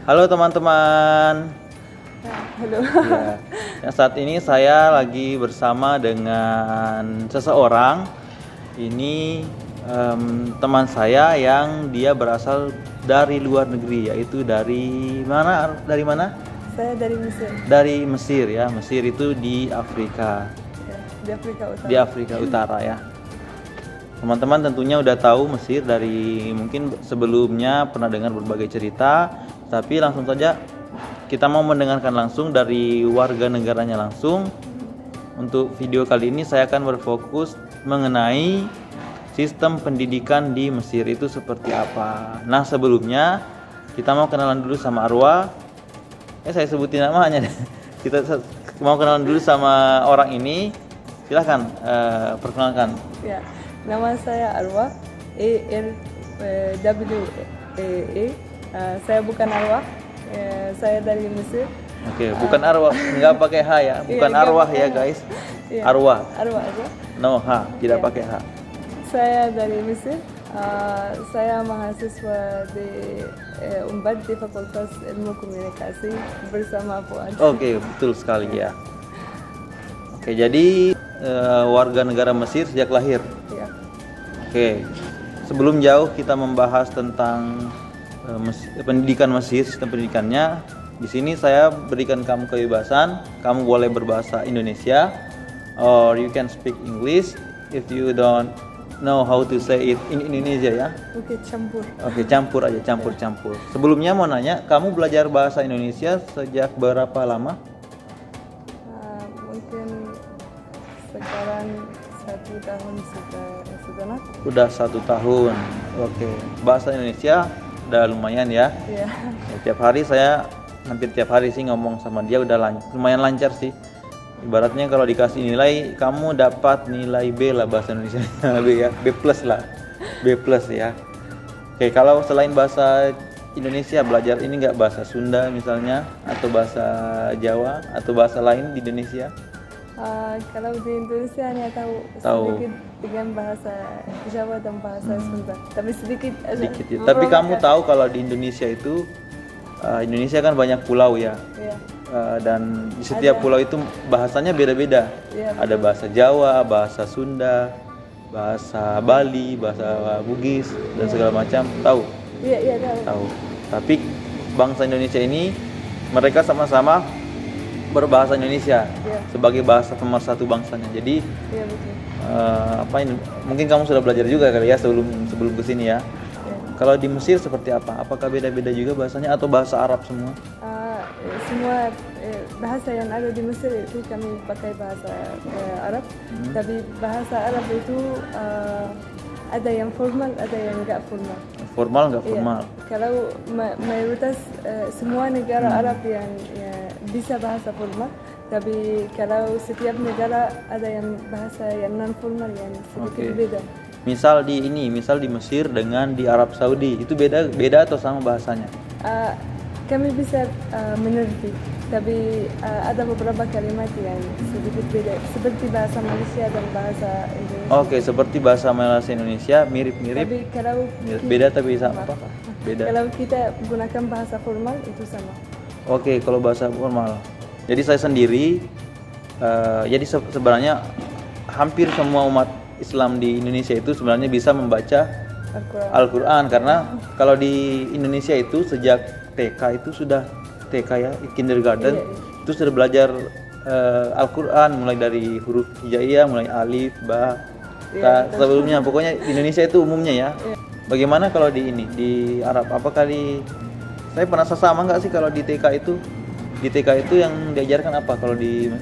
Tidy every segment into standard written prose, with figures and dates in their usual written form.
Halo teman-teman. Halo. Ya, saat ini saya lagi bersama dengan seseorang. Ini teman saya yang dia berasal dari luar negeri, yaitu dari mana? Dari mana? Saya dari Mesir. Dari Mesir ya. Mesir itu di Afrika. Ya, di Afrika Utara. Di Afrika Utara ya. Teman-teman tentunya udah tahu Mesir dari mungkin sebelumnya pernah dengar berbagai cerita, tapi langsung saja kita mau mendengarkan langsung dari warga negaranya langsung. Untuk video kali ini saya akan berfokus mengenai sistem pendidikan di Mesir itu seperti apa. Nah, sebelumnya kita mau kenalan dulu sama Arwa. Saya sebutin namanya deh. Kita mau kenalan dulu sama orang ini. Silahkan perkenalkan. Ya, nama saya Arwa, ARWE. Saya bukan Arwah, saya dari Mesir. Oke, bukan arwah, nggak pakai H ya, bukan Iya, arwah nggak ya pakai H. guys. Iya, Arwah, Arwah aja. no H, tidak Iya. pakai H. Saya dari Mesir. Saya mahasiswa di Unpad di Fakultas Ilmu Komunikasi bersama Fuad. Oke, betul sekali ya. Oke, jadi warga negara Mesir sejak lahir. Ya. Oke, sebelum jauh kita membahas tentang pendidikan Mesir, sistem pendidikannya. Di sini saya berikan kamu kebebasan, kamu boleh berbahasa Indonesia, or you can speak English if you don't know how to say it in Indonesia ya. Oke, campur. Oke, campur aja, campur. Sebelumnya mau nanya, kamu belajar bahasa Indonesia sejak berapa lama? Mungkin sekarang 1 tahun setengah. Udah 1 tahun. Oke, bahasa Indonesia udah lumayan ya. Ya. Tiap hari hampir tiap hari sih ngomong sama dia udah lumayan lancar sih. Ibaratnya kalau dikasih nilai, kamu dapat nilai B lah bahasa Indonesia. B ya, B plus lah. B plus ya. Oke, kalau selain bahasa Indonesia belajar ini nggak bahasa Sunda misalnya, atau bahasa Jawa, atau bahasa lain di Indonesia? Kalau di Indonesia hanya tahu sedikit dengan bahasa Jawa dan bahasa Sunda, tapi sedikit aja. Sedikit ya. Tapi kamu tahu kalau di Indonesia itu Indonesia kan banyak pulau ya. Iya. Dan di setiap pulau itu bahasanya beda-beda. Iya, Ada bahasa Jawa, bahasa Sunda, bahasa Bali, bahasa Bugis dan segala macam. Tahu? Iya, tahu. Tahu. Tapi bangsa Indonesia ini mereka sama-sama berbahasa Indonesia Iya. sebagai bahasa pemersatu bangsanya. Jadi Iya, betul. mungkin kamu sudah belajar juga kali ya sebelum kesini ya. Iya. Kalau di Mesir seperti apa? Apakah beda-beda juga bahasanya atau bahasa Arab semua? Semua bahasa yang ada di Mesir itu kami pakai bahasa Arab, tapi bahasa Arab itu ada yang formal, ada yang enggak formal. Formal nggak Iya. formal? Kalau mayoritas semua negara Arab yang bisa bahasa formal, tapi kalau setiap negara ada yang bahasa yang non formal yang sedikit Oke. beda. Misal di Mesir dengan di Arab Saudi itu beda atau sama bahasanya? Kami bisa mengerti, tapi ada beberapa kalimat yang sedikit beda, seperti bahasa Malaysia dan bahasa Indonesia. Oke, seperti bahasa Malaysia Indonesia mirip-mirip. Tapi kalau Beda tapi sama apa? Beda. Kalau kita gunakan bahasa formal itu sama. Oke, kalau bahasa formal. Jadi saya sendiri, jadi sebenarnya hampir semua umat Islam di Indonesia itu sebenarnya bisa membaca Al-Quran, karena kalau di Indonesia itu sejak TK itu sudah TK ya, kindergarten, Iya. itu sudah belajar Al-Quran mulai dari huruf hijaiyah, mulai alif, ba, ta, Iya, sebelumnya pokoknya di Indonesia itu umumnya ya. Iya. Bagaimana kalau di Arab? Apakah saya penasaran sama nggak sih kalau di TK itu yang diajarkan apa? Kalau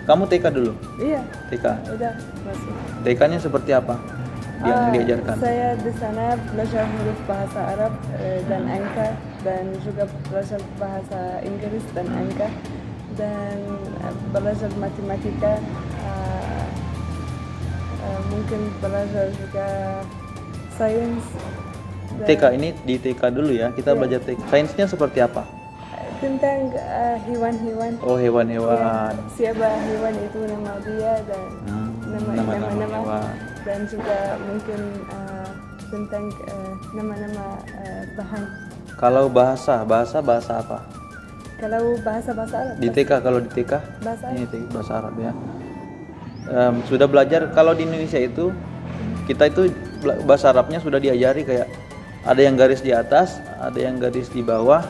kamu TK dulu? Iya, TK. udah masuk. TK-nya seperti apa yang diajarkan? Saya di sana belajar huruf bahasa Arab dan angka, dan juga belajar bahasa Inggris dan angka, dan belajar matematika, mungkin belajar juga sains. TK ini di TK dulu ya, kita Iya. belajar TK. Sainsnya seperti apa? Tentang hewan-hewan. Oh, hewan-hewan. Siapa hewan itu nama dia dan nama-nama nama-nama hewan. dan juga mungkin tentang nama-nama bahan. Kalau bahasa apa? Kalau bahasa Arab. Di TK, kalau di TK Bahasa ini bahasa Arab ya. Sudah belajar kalau di Indonesia itu kita itu bahasa Arabnya sudah diajari kayak ada yang garis di atas, ada yang garis di bawah,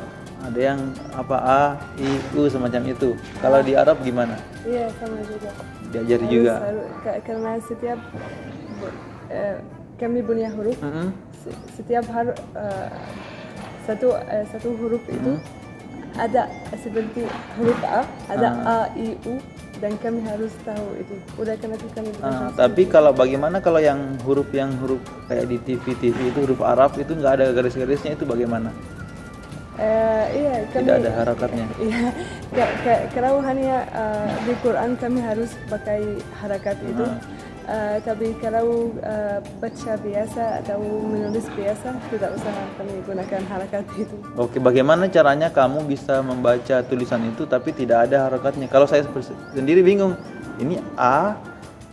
ada yang apa A, I, U semacam itu. Kalau di Arab gimana? Iya, sama juga. Diajari juga. Karena setiap kami punya huruf, setiap satu huruf itu ada seperti huruf A, ada A, I, U, dan kami harus tahu itu. Udah karena itu kami belajar. Tapi kalau bagaimana kalau yang huruf kayak di TV itu huruf Arab itu nggak ada garis-garisnya, itu bagaimana? Iya, kami, tidak ada harakatnya. Iya, kalau hanya di Quran kami harus pakai harakat itu. Tapi kalau baca biasa atau menulis biasa tidak usah kami gunakan harakat itu. Oke, bagaimana caranya kamu bisa membaca tulisan itu tapi tidak ada harakatnya? Kalau saya sendiri bingung, ini A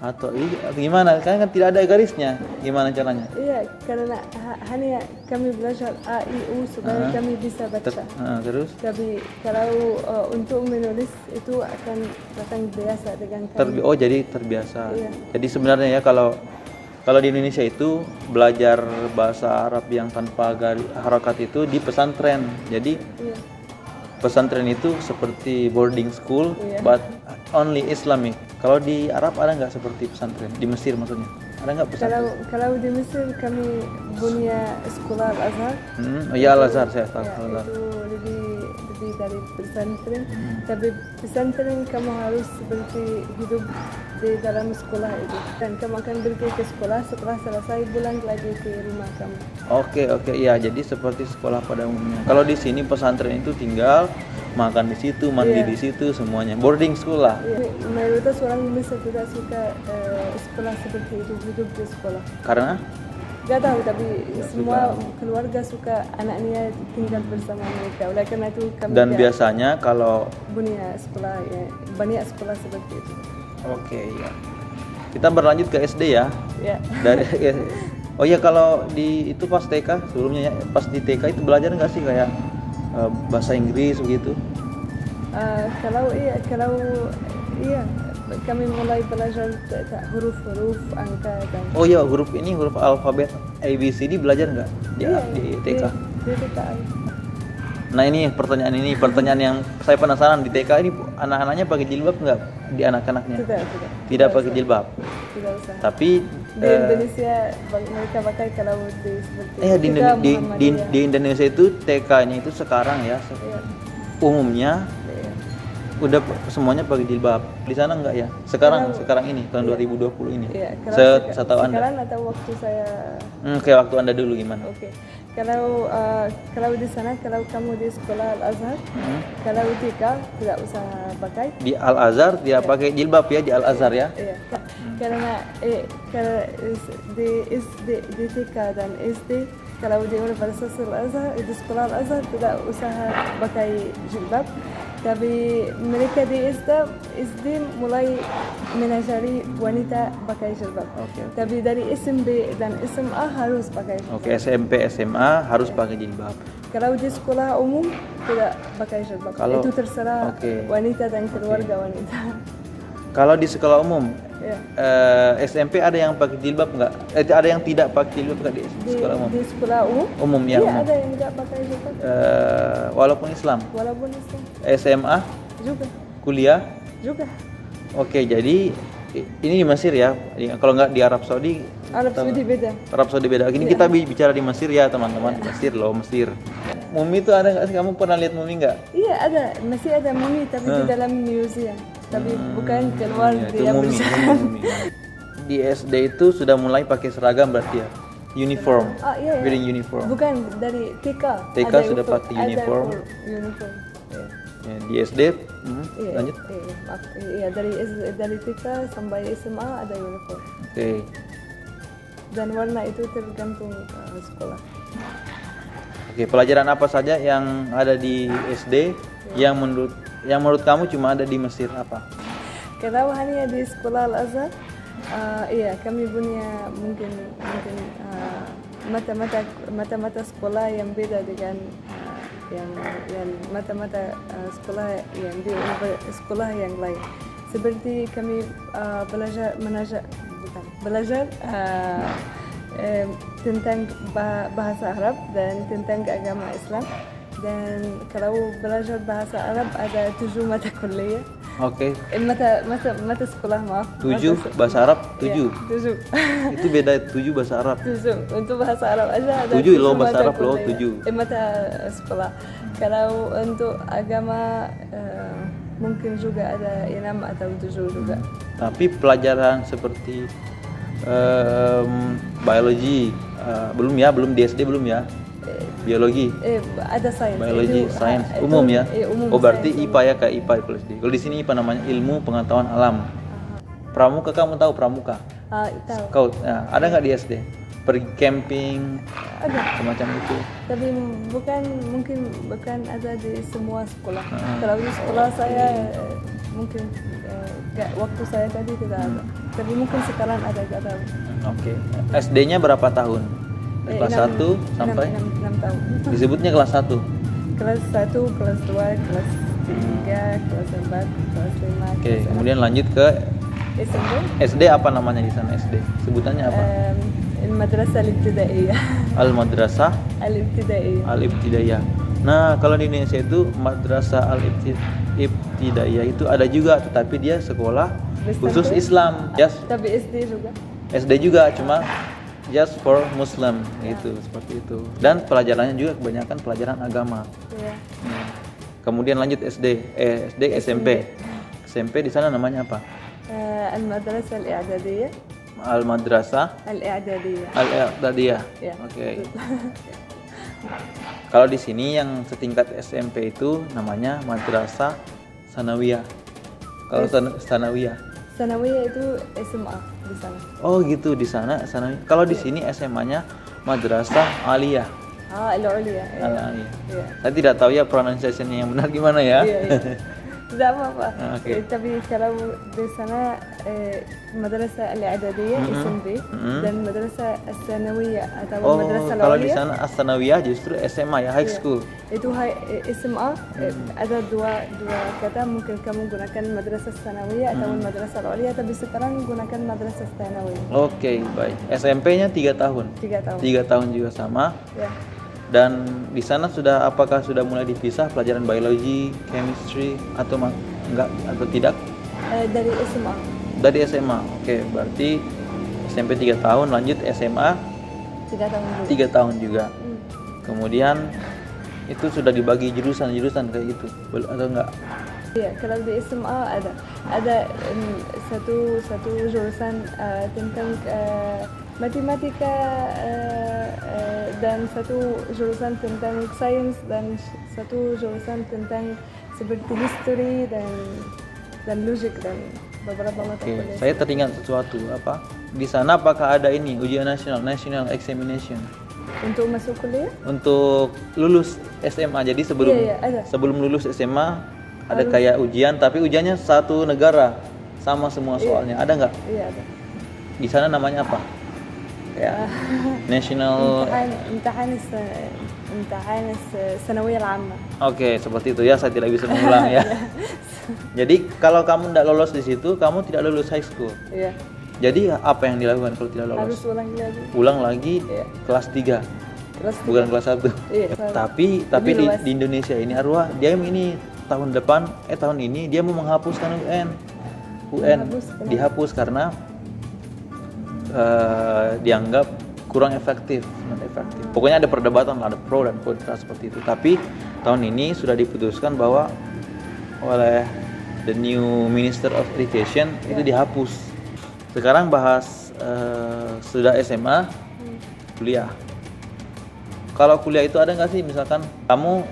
atau I atau gimana? Kan tidak ada garisnya. Gimana caranya? Iya, karena hanya kami belajar A, I, U supaya kami bisa baca. Terus? Tapi kalau untuk menulis itu akan datang biasa dengan kami. Jadi terbiasa. Iya. Jadi sebenarnya ya kalau di Indonesia itu belajar bahasa Arab yang tanpa harakat itu di pesantren. Jadi pesantren itu seperti boarding school, but only Islamic. Kalau di Arab ada nggak seperti pesantren? Di Mesir maksudnya? Ada nggak pesantren? Kalau di Mesir kami punya sekolah Al-Azhar. Al-Azhar saya tahu. Itu lebih dari pesantren. Tapi pesantren kamu harus seperti hidup di dalam sekolah itu. Dan kamu akan pergi ke sekolah, setelah selesai pulang lagi ke rumah kamu. Oke, iya. Jadi seperti sekolah pada umumnya. Kalau di sini pesantren itu tinggal makan di situ, mandi di situ, semuanya boarding school lah. Mayoritas orang Mesir tidak suka sekolah seperti itu, hidup di sekolah. Karena? Gak tahu, tapi semua keluarga suka anaknya tinggal bersama mereka. Oleh karena itu kami biasanya kalau punya sekolah banyak sekolah seperti itu. Oke, ya. Kita berlanjut ke SD ya. Ya. Kalau di itu pas TK sebelumnya ya, pas di TK itu belajar nggak sih kayak bahasa Inggris begitu? Kalau kami mulai belajar huruf-huruf, angka dan. Huruf alfabet ABCD belajar nggak di TK? Di TK. Nah ini pertanyaan yang saya penasaran, di TK ini anak-anaknya pakai jilbab nggak di anak-anaknya? Tidak pakai jilbab. Tidak usah. Tapi di Indonesia mereka pakai kalau seperti di Indonesia itu TK-nya itu sekarang ya umumnya udah semuanya pakai jilbab. Di sana enggak ya? Sekarang ini tahun 2020 ini. Iya, setahu Anda. Sekarang atau waktu saya kayak waktu Anda dulu gimana? Oke. Kalau di sana, kalau kamu di sekolah Al-Azhar, kalau TK tidak usah pakai. Di Al-Azhar tidak pakai jilbab ya, di Al-Azhar ya? Iya. Karena di TK dan SD, kalau di Universitas Al-Azhar, di sekolah Al-Azhar tidak usah pakai jilbab. Tapi mereka di SD mulai mengajari wanita pakai jilbab. Tapi dari SMP dan SMA harus pakai jilbab. SMP, SMA harus pakai jilbab. Kalau di sekolah umum tidak pakai jilbab. Itu terserah wanita dan keluarga wanita. Kalau di sekolah umum, SMP ada yang pakai jilbab nggak? Ada yang tidak pakai jilbab nggak di sekolah umum? Di sekolah umum? Umum ya. Iya, ada yang nggak pakai jilbab. Walaupun Islam. SMA? Juga. Kuliah? Juga. Oke, jadi ini di Mesir ya. Kalau nggak di Arab Saudi? Arab Saudi beda. Ini kita bicara di Mesir ya teman-teman. Mesir. Mumi itu ada nggak sih? Kamu pernah lihat mumi nggak? Iya ada, masih ada mumi tapi di dalam museum. Tapi bukan keluar dia bersama. Di SD itu sudah mulai pakai seragam berarti ya? Uniform. Wearing uniform. Bukan, dari TK. TK sudah pakai uniform. Ya, di SD lanjut. Iya, dari TK sampai SMA ada uniform. Dan warna itu tergantung sekolah. Pelajaran apa saja yang ada di SD yang menurut kamu cuma ada di Mesir apa? Kalau hanya di sekolah Al-Azhar, kami punya mungkin mata-mata sekolah yang beda dengan yang mata-mata sekolah yang lain. Seperti kami belajar tentang bahasa Arab dan tentang agama Islam. Dan kalau belajar bahasa Arab ada 7 mata kuliah. Oke. Mata sekolah, maaf. 7 bahasa Arab, 7. Ya, 7. Itu beda 7 bahasa Arab. 7. Untuk bahasa Arab aja ada 7 loh bahasa Arab loh, 7. Mata sekolah. Kalau untuk agama mungkin juga ada 6 atau 7 juga. Tapi pelajaran seperti biologi belum di SD belum ya? Biologi, Ada sains. biologi, Itu, sains itu, umum ya? umum, Oh berarti sains IPA ya, kayak IPA kalau di SD. Kalau di sini IPA namanya ilmu pengetahuan alam. Pramuka, kamu tahu pramuka? Tahu. Kau ada nggak di SD? Pergi camping Ada. semacam itu? Tapi bukan ada di semua sekolah. Kalau di sekolah saya mungkin waktu saya tadi tidak ada. Tapi mungkin sekarang ada, gak tahu. Oke. SD-nya berapa tahun? Kelas 1 sampai? 6 tahun. Disebutnya kelas 1. Kelas 1, kelas 2, kelas 3, kelas 4, kelas 5. Oke, kemudian lanjut ke SMP. SD, apa namanya di sana SD? Sebutannya apa? Madrasah Al-Ibtidaiyah. Al-Madrasah Al-Ibtidaiyah. Al-Ibtidaiyah. Nah, kalau di Indonesia itu Madrasah Al-Ibtidaiyah itu ada juga, tetapi dia sekolah khusus Islam. Yes, Tapi SD juga. SD juga, cuma just for Muslim gitu, seperti itu. Dan pelajarannya juga kebanyakan pelajaran agama. Ya. Kemudian lanjut SD, SMP. SMP di sana namanya apa? Al-Madrasah Al-I'dadiyah. Al-Madrasah Al-I'dadiyah. Al-I'dadiyah. Ya. Oke. Kalau di sini yang setingkat SMP itu namanya Madrasah Sanawiyah. Kalau Sanawiyah. Sanawiyah itu SMA di sana. Oh gitu, di sana Sanawiyah. Kalau di sini SMA-nya Madrasah Aliyah. Al-Uliyah. Ya. Al-Aliyah. Ya. Saya tidak tahu ya pronunciation-nya yang benar gimana ya. Iya, iya. Tidak apa-apa. Oke. Tapi kalau di sana Madrasah Al-I'dadiyah SMP dan Madrasah As-Sanawiyah atau Oh, Madrasah kalau di Al-Uliyah sana As-Sanawiyah justru SMA ya, high school. itu SMA. Ada dua kata, mungkin kamu gunakan Madrasah Sanawiyah atau Madrasah Al-Uliyah, tapi sekarang gunakan Madrasah Sanawiyah. Oke, baik. SMP-nya 3 tahun. 3 tahun. 3 tahun juga sama. Ya. Dan di sana apakah sudah mulai dipisah pelajaran biologi, chemistry atau enggak atau tidak? Dari SMA. Dari SMA. Oke, berarti SMP 3 tahun, lanjut SMA 3 tahun juga. 3 tahun juga. Kemudian itu sudah dibagi jurusan kayak gitu atau enggak? Iya, kalau di SMA ada satu jurusan tentang matematika dan satu jurusan tentang sains dan satu jurusan tentang seperti history dan logik dan beberapa mata Oke, kuliah. saya teringat sesuatu apa? Di sana apakah ada ini ujian national examination Untuk masuk kuliah? untuk lulus SMA? Jadi Iya, ada. sebelum lulus SMA ada kayak ujian, tapi ujiannya satu negara sama semua soalnya. Ada nggak? Iya, ada. Di sana namanya apa? Ya, national. امتحان الثانوية العامة. Oke, seperti itu ya. Saya tidak bisa mengulang ya. Jadi kalau kamu tidak lolos di situ, kamu tidak lulus high school. Iya. Jadi apa yang dilakukan kalau tidak Harus lolos? ulang lagi. Ulang lagi Iya. kelas 3, Kelas bukan kelas 1. Iya. Tapi Lebih luas. di Indonesia ini Arwah, dia ini tahun ini dia mau menghapuskan UN. Menghapuskan. Dihapus karena dianggap kurang efektif, not efektif. Pokoknya ada perdebatan, ada pro dan kontra seperti itu. Tapi tahun ini sudah diputuskan bahwa oleh the new Minister of Education itu dihapus. Sekarang bahas sudah SMA, kuliah. Kalau kuliah itu ada nggak sih, misalkan kamu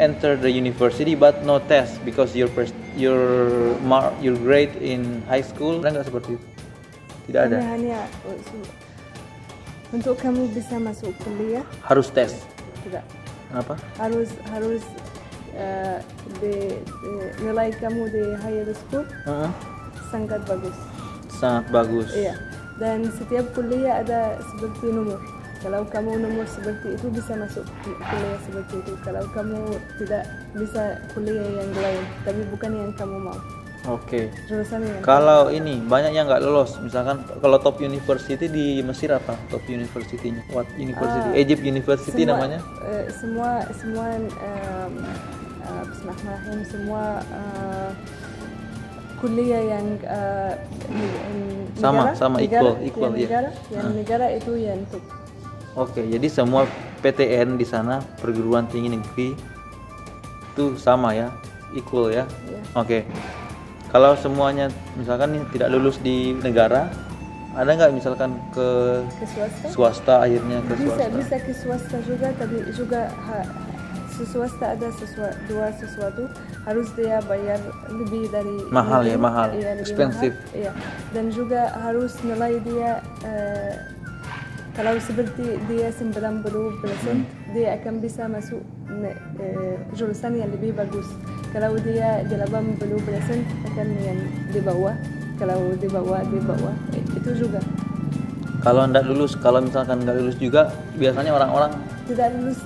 enter the university but no test because your grade in high school, ada nggak seperti itu? Tidak ada. Hanya untuk kamu bisa masuk kuliah Harus tes. tidak. Kenapa? Harus nilai kamu di higher school Heeh. sangat bagus. Sangat bagus. Iya. Dan setiap kuliah ada seperti nomor. Kalau kamu nomor seperti itu bisa masuk kuliah seperti itu. Kalau kamu tidak bisa kuliah yang lain, tapi bukan yang kamu mau. Oke. Jurusan yang Kalau ini banyak yang nggak lolos, misalkan kalau top university di Mesir apa? Top university-nya? What university? Egypt University namanya? Semua Bismillahirrahmanirrahim, semua kuliah yang Sama, negara, equal, yang ya. negara, yang negara itu yang top. Oke, jadi semua PTN di sana perguruan tinggi negeri itu sama ya, equal ya. Ya. Oke. Kalau semuanya misalkan nih tidak lulus di negara, ada nggak misalkan ke Ke swasta? swasta akhirnya ke swasta? Bisa ke swasta juga, tapi juga swasta ada sesuatu harus dia bayar lebih dari Mahal ya, lebih, mahal. iya, lebih Expensive. mahal, iya. Dan juga harus nilai dia kalau seperti dia 90%, dia akan bisa masuk jurusan yang lebih bagus. Kalau dia 80% akan yang di bawah. Kalau di bawah itu juga. Kalau kalau misalkan nggak lulus juga, biasanya orang-orang Tidak lulus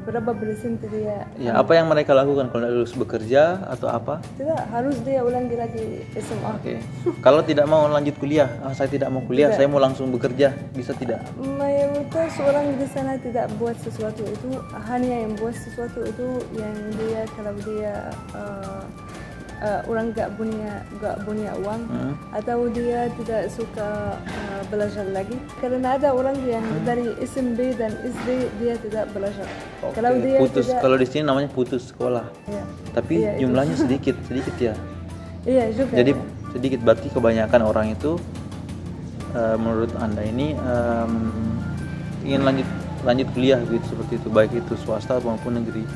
berapa persen dia? ya apa yang mereka lakukan kalau nggak lulus, bekerja atau apa? Tidak, harus dia ulangi lagi SMA. Oke. Kalau tidak mau lanjut kuliah, saya tidak mau kuliah, Tidak. saya mau langsung bekerja, bisa tidak? Mayoritas orang di sana tidak buat sesuatu itu, hanya yang buat sesuatu itu yang dia kalau dia orang nggak punya uang atau dia tidak suka belajar lagi. Karena ada orang yang dari SMP dan SD dia tidak belajar. Oke, Kalau dia putus. tidak, Kalau di sini namanya putus sekolah. ya. Tapi Iya, itu. jumlahnya sedikit ya. Iya juga. Jadi sedikit, berarti kebanyakan orang itu menurut Anda ini ingin lanjut kuliah gitu, seperti itu, baik itu swasta maupun negeri.